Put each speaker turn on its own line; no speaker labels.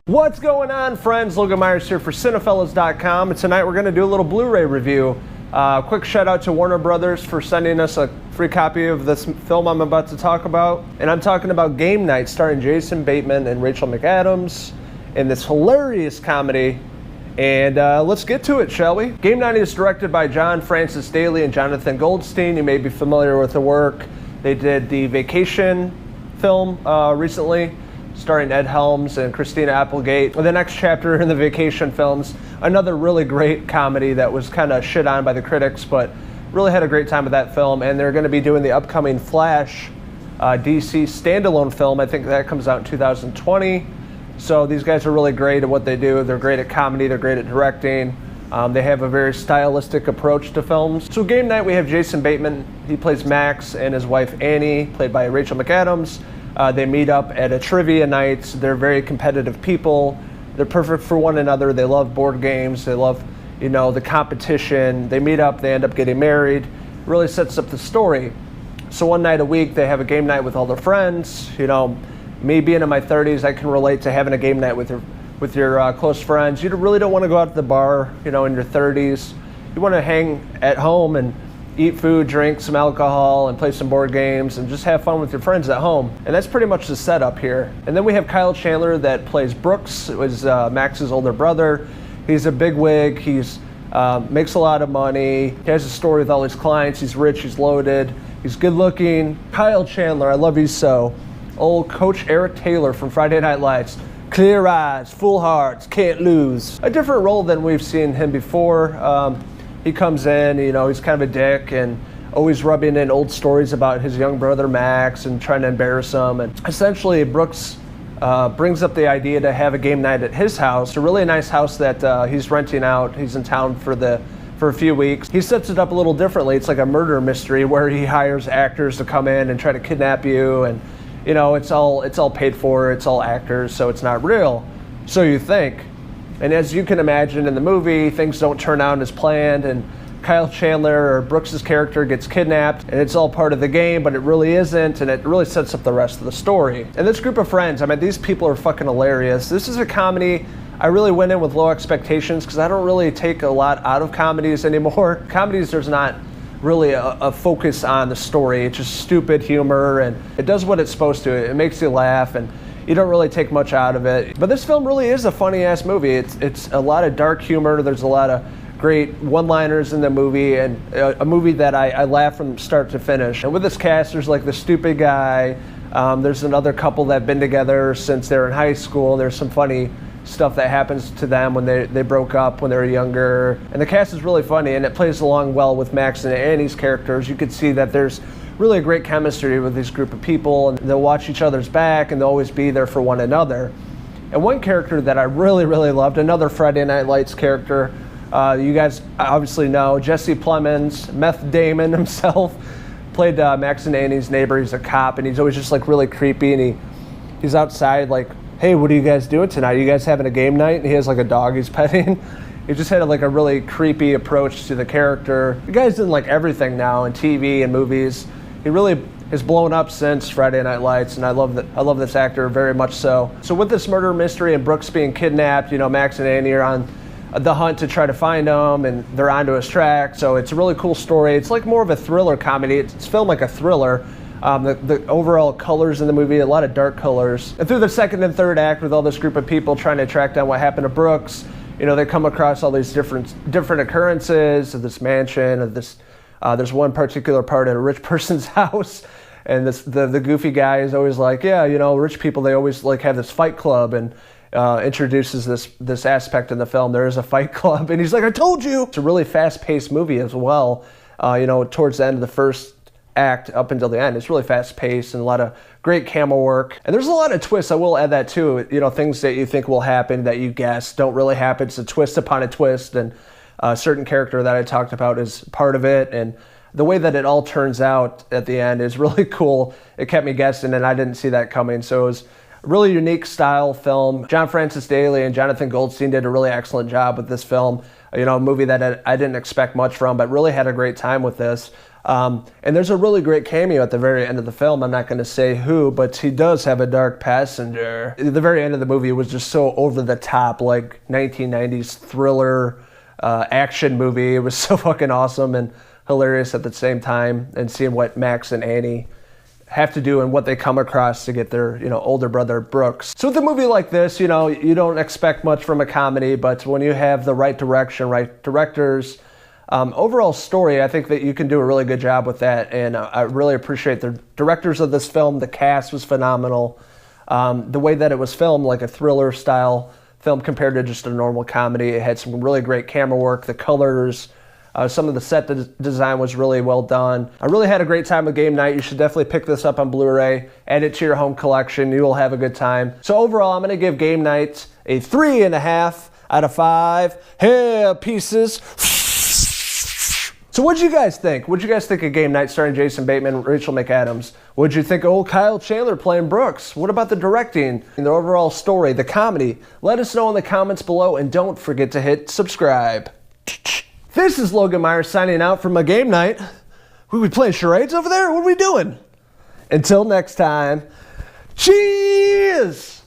What's going on, friends? Logan Myerz here for Cinephellas.com, and tonight we're going to do a little Blu-ray review. Quick shout out to Warner Brothers for sending us a free copy of this film I'm about to talk about. And I'm talking about Game Night, starring Jason Bateman and Rachel McAdams in this hilarious comedy. And let's get to it, shall we? Game Night is directed by John Francis Daley and Jonathan Goldstein. You may be familiar with the work. They did the Vacation film recently, starring Ed Helms and Christina Applegate. The next chapter in the Vacation films, another really great comedy that was kind of shit on by the critics, but really had a great time with that film. And they're going to be doing the upcoming Flash DC standalone film. I think that comes out in 2020. So these guys are really great at what they do. They're great at comedy, they're great at directing. They have a very stylistic approach to films. So Game Night, we have Jason Bateman. He plays Max, and his wife Annie, played by Rachel McAdams. They meet up at a trivia night. They're very competitive people. They're perfect for one another. They love board games. They love, the competition. They meet up, they end up getting married. Really sets up the story. So one night a week, they have a game night with all their friends. Me being in my 30s, I can relate to having a game night with your close friends. You really don't want to go out to the bar, in your 30s. You want to hang at home and eat food, drink some alcohol, and play some board games, and just have fun with your friends at home. And that's pretty much the setup here. And then we have Kyle Chandler that plays Brooks. It was Max's older brother. He's a bigwig. He's makes a lot of money. He has a story with all his clients. He's rich. He's loaded. He's good looking. Kyle Chandler, I love you so. Old Coach Eric Taylor from Friday Night Lights. Clear eyes, full hearts, can't lose. A different role than we've seen him before. He comes in, he's kind of a dick and always rubbing in old stories about his young brother Max and trying to embarrass him. And essentially, Brooks brings up the idea to have a game night at his house, a really nice house that he's renting out. He's in town for a few weeks. He sets it up a little differently. It's like a murder mystery where he hires actors to come in and try to kidnap you, and it's all paid for. It's all actors, so it's not real. So you think. And as you can imagine in the movie, things don't turn out as planned, and Kyle Chandler, or Brooks' character, gets kidnapped, and it's all part of the game, but it really isn't, and it really sets up the rest of the story. And this group of friends, these people are fucking hilarious. This is a comedy. I really went in with low expectations because I don't really take a lot out of comedies anymore. Comedies, there's not really a focus on the story. It's just stupid humor, and it does what it's supposed to. It makes you laugh, and you don't really take much out of it. But this film really is a funny-ass movie. It's a lot of dark humor. There's a lot of great one-liners in the movie, and a movie that I laugh from start to finish. And with this cast, there's like the stupid guy. There's another couple that have been together since they're in high school. There's some funny stuff that happens to them when they broke up when they were younger. And the cast is really funny, and it plays along well with Max and Annie's characters. You could see that there's really a great chemistry with this group of people, and they'll watch each other's back, and they'll always be there for one another. And one character that I really, really loved, another Friday Night Lights character, you guys obviously know, Jesse Plemons, Meth Damon himself, played Max and Annie's neighbor. He's a cop, and he's always just like really creepy, and he's outside like, hey, what are you guys doing tonight? Are you guys having a game night? And he has like a dog he's petting. He just had like a really creepy approach to the character. The guy's in like everything now, in TV and movies. He really has blown up since Friday Night Lights, and I love this actor very much so. So with this murder mystery and Brooks being kidnapped, Max and Annie are on the hunt to try to find him, and they're onto his track. So it's a really cool story. It's like more of a thriller comedy. It's filmed like a thriller. The overall colors in the movie, a lot of dark colors. And through the second and third act, with all this group of people trying to track down what happened to Brooks, they come across all these different occurrences of this mansion, of this. There's one particular part at a rich person's house, and the goofy guy is always like, yeah, rich people, they always like have this fight club, and introduces this aspect in the film. There is a fight club, and he's like, I told you. It's a really fast-paced movie as well. Towards the end of the first act up until the end, it's really fast-paced and a lot of great camera work. And there's a lot of twists. I will add that too. Things that you think will happen that you guess don't really happen. It's a twist upon a twist, and a certain character that I talked about is part of it, and the way that it all turns out at the end is really cool. It kept me guessing, and I didn't see that coming. So it was a really unique style film. John Francis Daley and Jonathan Goldstein did a really excellent job with this film. A movie that I didn't expect much from, but really had a great time with this. And there's a really great cameo at the very end of the film. I'm not going to say who, but he does have a dark passenger. The very end of the movie was just so over the top, like 1990s thriller action movie. It was so fucking awesome and hilarious at the same time, and seeing what Max and Annie have to do and what they come across to get their, older brother Brooks. So with a movie like this, you don't expect much from a comedy, but when you have the right direction, right directors, overall story, I think that you can do a really good job with that, and I really appreciate the directors of this film. The cast was phenomenal. The way that it was filmed, like a thriller style film compared to just a normal comedy. It had some really great camera work, the colors, some of the set design was really well done. I really had a great time with Game Night. You should definitely pick this up on Blu-ray, add it to your home collection. You will have a good time. So overall, I'm going to give Game Night a 3.5 out of 5 hair pieces. So what'd you guys think? What'd you guys think of Game Night starring Jason Bateman and Rachel McAdams? What'd you think of old Kyle Chandler playing Brooks? What about the directing and the overall story, the comedy? Let us know in the comments below, and don't forget to hit subscribe. This is Logan Myerz signing out from a Game Night. We playing charades over there? What are we doing? Until next time, cheers!